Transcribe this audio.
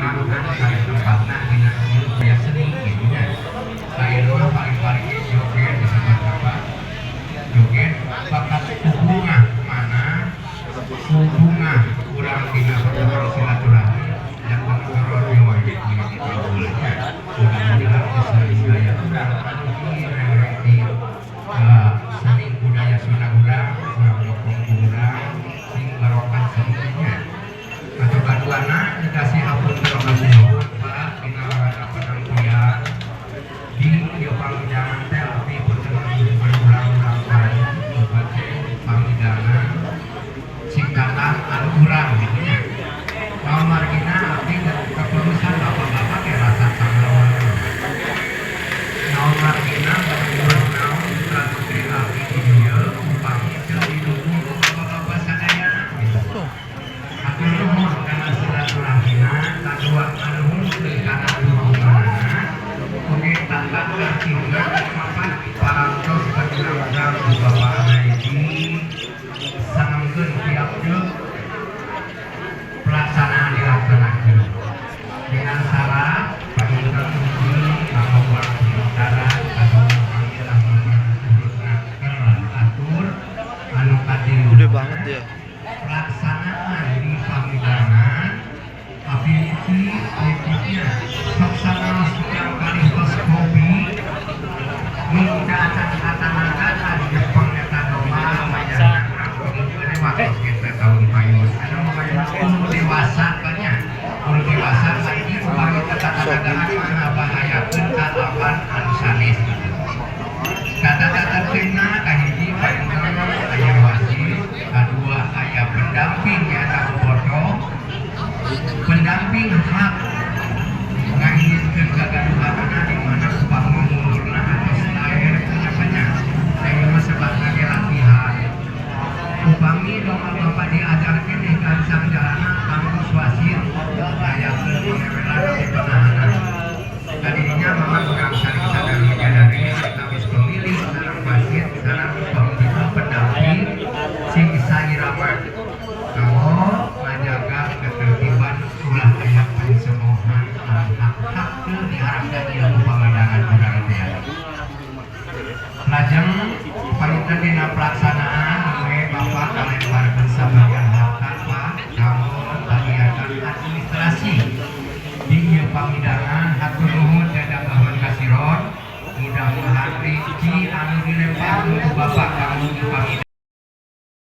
makan kali tempatna dina ieu aya seni gitu nya. Saeuna paling-paling joget disebut apa? Joget bakat hubungan mana hubungan urang dina pertemuan silaturahmi yang menurut dewa gitu bolehnya. Mudah-mudahan bisa daya urang anu di seni budaya Sunda urang mendukung urang sing barokah seninya. Atau kaduana dikasih ampun kasih ampun Pak dina rangka penampilan di ieu panggilan teh abdi punten berulang-ulang kali baca panggilan singkatan anu urang gitu nya. Naon margina abdi keputusan bapak-bapak ke rasa sangawan. Naon margina bareng naon strategi abdi di dieu upami teu didukung ku bapak-bapak sadayana gitu. Atur nuhun kana silaturahmina kadua anuhun kana hubunganna oge tangga tertinggal mapan parantos kadina-kadina ku bapak hiji sanangkeun tiap deuk pelaksanaan dilaksanakeun dengan syarat panggilan uji nomor syarat atau panggilan urutna atur anu katilu Gede banget ya. pelaksanaan di panggilan ability etiknya soksana sedang kali pas kopi minta acan-acanakan di Jepang eta domba mayana kurang ini waktu kita tahun payun ada umur dewasa banyak umur dewasa lagi upami tata-tataan mana bahayakeun kalawan anu sanes kata-kata kena kahiji payun aya wajib kadua aya pendamping nyata foto pendamping hak menginginkan kegaduhanna di mana pangumurna atau lahir penyakitnya saya sebabnya latihan upami dong bapak diajarkan